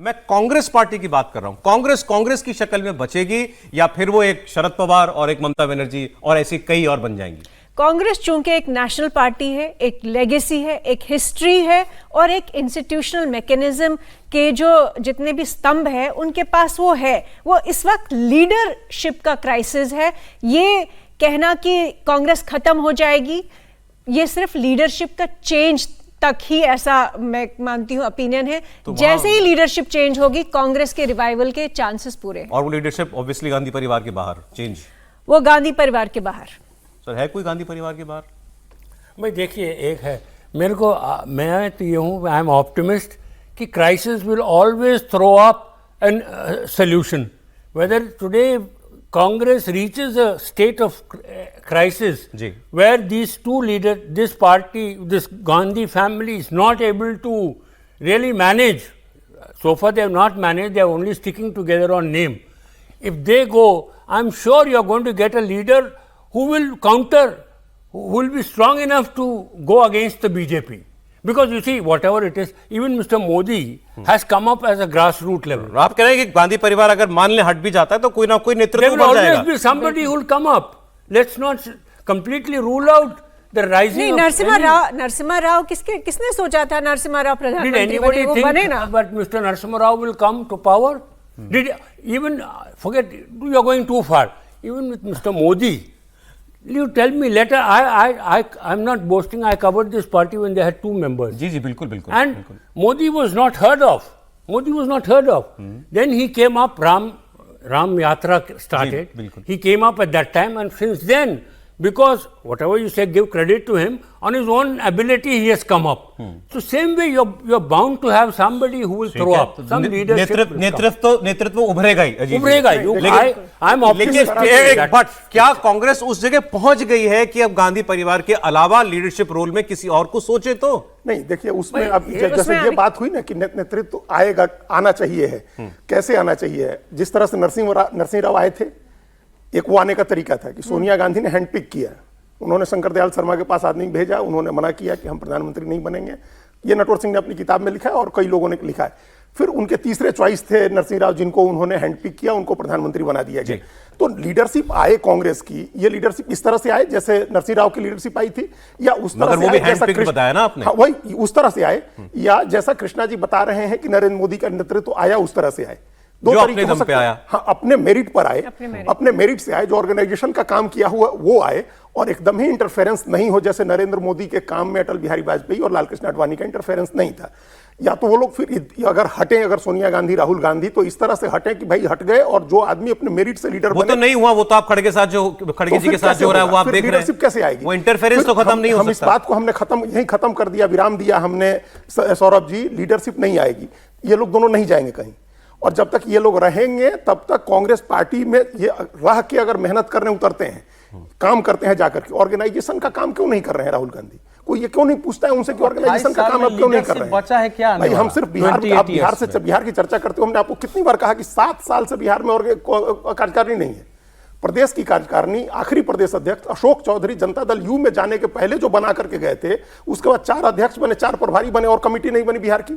मैं कांग्रेस पार्टी की बात कर रहा हूं। कांग्रेस की शक्ल में बचेगी या फिर वो एक शरद पवार और एक ममता बनर्जी और ऐसी कई और बन जाएंगी? कांग्रेस चूंकि एक नेशनल पार्टी है, एक लेगेसी है, एक हिस्ट्री है और एक इंस्टीट्यूशनल मैकेनिज्म के जो जितने भी स्तंभ है उनके पास वो है। वो इस वक्त लीडरशिप का क्राइसिस है। ये कहना कि कांग्रेस खत्म हो जाएगी, ये सिर्फ लीडरशिप का चेंज तक ही, ऐसा मैं मानती हूं, ओपिनियन है। तो जैसे ही लीडरशिप चेंज होगी कांग्रेस के रिवाइवल के चांसेस पूरे हैं। और वो लीडरशिप ऑब्वियसली गांधी परिवार के बाहर चेंज, वो गांधी परिवार के बाहर। सर है कोई गांधी परिवार के बाहर? भाई देखिए, एक है मेरे को, मैं तो ये हूँ, आई एम ऑप्टिमिस्ट कि crisis will always throw up an solution. Whether today Congress reaches a state of crisis where these two leaders, this party, this Gandhi family is not able to really manage. So far they have not managed, they are only sticking together on name. If they go, I'm sure you are going to get a leader who will counter, who will be strong enough to go against the BJP. Because you see, whatever it is, even Mr. Modi has come up as a grassroots level. आप कह रहे हैं कि गांधी परिवार अगर मान ले हट भी जाता है तो कोई ना कोई नेतृत्व बन जाएगा। There will always be somebody who will come up. Let's not completely rule out the rising. नहीं, नरसिम्हा राव किसने सोचा था नरसिम्हा राव प्रधानमंत्री बने? वो बने ना। But Mr. Narasimha Rao will come to power. Did even forget? You are going too far. Even with Mr. Modi. You tell me later. I'm not boasting. I covered this party when they had 2 members. जी बिल्कुल बिल्कुल. And बिल्कुल. Modi was not heard of. Then he came up. Ram Yatra started. He came up at that time, and since then, because whatever you say, give credit to him. On his own ability, he has come up. So same way, you're bound to have somebody who will throw up some leadership. नेतृत्व उभरेगा ही, उभरेगा ही. I'm optimistic. But क्या कांग्रेस उस जगह पहुंच गई है कि अब गांधी परिवार के अलावा लीडरशिप रोल में किसी और को सोचे? तो नहीं, देखिए उसमें अब जैसे ये बात हुई ना कि नेतृत्व आएगा, आना चाहिए है, कैसे आना चाहिए है। जिस तरह से नरसिंह राव आए थे, एक वो आने का तरीका था कि सोनिया गांधी ने हैंडपिक किया, उन्होंने शंकर दयाल शर्मा के पास आदमी भेजा, उन्होंने मना किया कि हम प्रधानमंत्री नहीं बनेंगे। ये नटवर सिंह ने अपनी किताब में लिखा है और कई लोगों ने लिखा है। फिर उनके तीसरे चॉइस थे नरसिंह राव, जिनको उन्होंने हैंडपिक किया, उनको प्रधानमंत्री बना दिया गया। तो लीडरशिप आए कांग्रेस की, ये लीडरशिप इस तरह से आए जैसे नरसिंह राव की लीडरशिप आई थी, या उस तरह से जैसा बताया ना आपने? हाँ, वही उस तरह से आए, या जैसा कृष्णा जी बता रहे हैं कि नरेंद्र मोदी का नेतृत्व आया, उस तरह से आए। दो तरीके हो सकते हैं। हाँ, अपने मेरिट पर आए, अपने मेरिट से आए, जो ऑर्गेनाइजेशन का काम किया हुआ वो आए, और एकदम ही इंटरफेरेंस नहीं हो जैसे नरेंद्र मोदी के काम में अटल बिहारी वाजपेयी और लालकृष्ण आडवाणी का इंटरफेरेंस नहीं था। या तो वो लोग फिर अगर हटें, अगर सोनिया गांधी, राहुल गांधी, तो इस तरह से हटें कि भाई हट गए, और जो आदमी अपने मेरिट से लीडर वो तो नहीं हुआ। वो तो आप खड़गे जी के साथ जो हो रहा है वो आप देख रहे हैं। कैसे आएगी? वो इंटरफेरेंस तो खत्म नहीं हो सकता। हम इस बात को हमने यही खत्म कर दिया, विराम दिया हमने, सौरभ जी, लीडरशिप नहीं आएगी। ये लोग दोनों नहीं जाएंगे कहीं, और जब तक ये लोग रहेंगे तब तक कांग्रेस पार्टी में ये रह के अगर मेहनत करने उतरते हैं, काम करते हैं जाकर के, ऑर्गेनाइजेशन का काम क्यों नहीं कर रहे हैं राहुल गांधी? कोई ये क्यों नहीं पूछता है उनसे कि ऑर्गेनाइजेशन का काम अब क्यों नहीं कर रहे हैं? बचा है क्या? भाई हम सिर्फ बिहार की चर्चा करते हो। हमने आपको कितनी बार कहा कि 7 साल से बिहार में कार्यकारिणी नहीं है। प्रदेश की कार्यकारिणी, आखिरी प्रदेश अध्यक्ष अशोक चौधरी जनता दल यू में जाने के पहले जो बना करके गए थे, उसके बाद 4 अध्यक्ष बने, 4 प्रभारी बने, और कमेटी नहीं बनी बिहार की।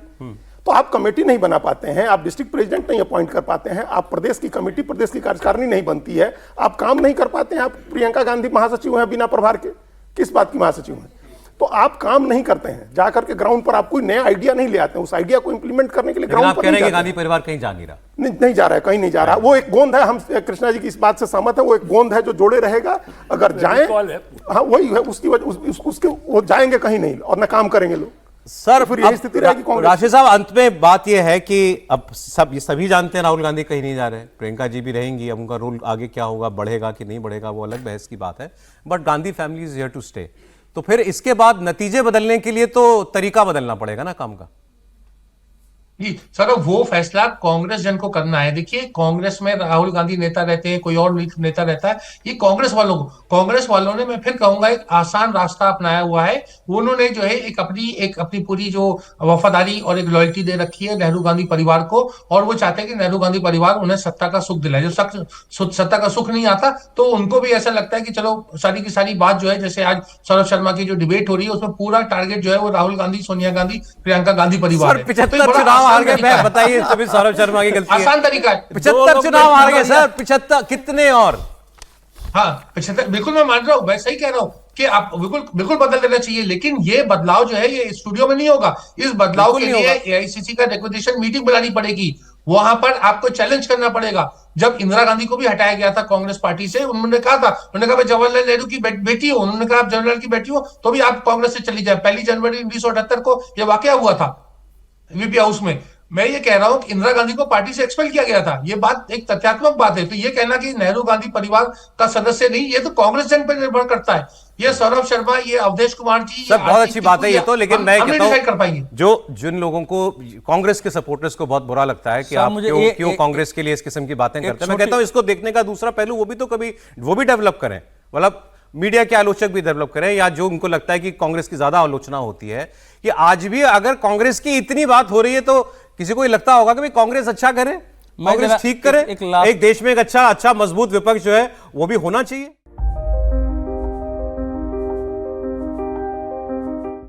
तो आप कमेटी नहीं बना पाते हैं, आप डिस्ट्रिक्ट प्रेसिडेंट नहीं अपॉइंट कर पाते हैं, आप प्रदेश की कमेटी, प्रदेश की कार्यकारिणी नहीं बनती है, आप काम नहीं कर पाते हैं। आप प्रियंका गांधी महासचिव हैं बिना प्रभार के, किस बात की महासचिव हैं? तो आप काम नहीं करते हैं, जाकर के ग्राउंड पर आप कोई नया आइडिया नहीं ले आते हैं, उस आइडिया को इंप्लीमेंट करने के लिए ग्राउंड पर नहीं। गांधी परिवार कहीं जा नहीं रहा, नहीं जा रहा है, कहीं नहीं जा रहा। वो एक गोंद है, हम कृष्णा जी की इस बात से सहमत है, वो एक गोंद है जो जोड़े रहेगा। अगर जाएं, हाँ वही है, उसकी वजह उसके वो जाएंगे कहीं नहीं, और ना काम करेंगे लोग। सर फिर यही स्थिति रहेगी कांग्रेस। राशिद साहब, अंत में बात यह है कि अब सभी जानते हैं राहुल गांधी कहीं नहीं जा रहे हैं, प्रियंका जी भी रहेंगी। अब उनका रोल आगे क्या होगा, बढ़ेगा कि नहीं बढ़ेगा, वो अलग बहस की बात है। But Gandhi family is here to stay. तो फिर इसके बाद नतीजे बदलने के लिए तो तरीका बदलना पड़ेगा ना काम का। जी सर, वो फैसला कांग्रेस जन को करना है। देखिए, कांग्रेस में राहुल गांधी नेता रहते हैं, कोई और नेता रहता है, ये कांग्रेस वालों ने, मैं फिर कहूंगा, एक आसान रास्ता अपनाया हुआ है। उन्होंने जो है एक अपनी पूरी जो वफादारी और एक लॉयल्टी दे रखी है नेहरू गांधी परिवार को, और वो चाहते हैं कि नेहरू गांधी परिवार उन्हें सत्ता का सुख दिलाए। जो सत्ता का सुख नहीं आता तो उनको भी ऐसा लगता है कि चलो सारी की सारी बात जो है, जैसे आज सौरभ शर्मा की जो डिबेट हो रही है, उसमें पूरा टारगेट जो है वो राहुल गांधी, सोनिया गांधी, प्रियंका गांधी परिवार है। हार गए, बताइए तभी सौरभ शर्मा की गलती है। आसान तरीका है। 75 चुनाव हार गए सर, 75 कितने और? हाँ 75, बिल्कुल मैं मान रहा हूँ, मैं सही कह रहा हूँ कि आप बिल्कुल बदल देना चाहिए, लेकिन ये बदलाव जो है ये स्टूडियो में नहीं होगा। इस बदलाव के लिए एआईसीसी का रिक्वेजिशन मीटिंग बुलानी पड़ेगी, वहां पर आपको चैलेंज करना पड़ेगा। जब इंदिरा गांधी को भी हटाया गया था कांग्रेस पार्टी से, उन्होंने कहा था, उन्होंने कहा मैं जवाहरलाल नेहरू की बेटी हूं, उन्होंने कहा आप जवाहरलाल की बेटी हो तो भी आप कांग्रेस से चली जाए। 1 जनवरी 1978 को यह वाकया हुआ था वीपी हाउस में। मैं ये कह रहा हूं कि इंदिरा गांधी को पार्टी से एक्सपेल किया गया था, ये बात एक तथ्यात्मक बात है। तो ये कहना कि नेहरू गांधी परिवार का सदस्य नहीं, ये तो कांग्रेस जन पर निर्भर करता है। ये सौरभ शर्मा, ये अवधेश कुमार जी, सब बहुत अच्छी बात है ये तो, लेकिन मैं कहता डिसाइड कर पाएंगे। जो जिन लोगों को कांग्रेस के सपोर्टर्स को बहुत बुरा लगता है कि आप क्यों कांग्रेस के लिए इस किस्म की बातें करते हैं, मैं कहता हूं इसको देखने का दूसरा पहलू वो भी तो कभी वो भी डेवलप करें, मतलब मीडिया के आलोचक भी डेवलप करें, या जो उनको लगता है कि कांग्रेस की ज्यादा आलोचना होती है, कि आज भी अगर कांग्रेस की इतनी बात हो रही है तो किसी को लगता होगा कि कांग्रेस अच्छा करे, कांग्रेस ठीक करे, एक देश में एक अच्छा मजबूत विपक्ष जो है वो भी होना चाहिए।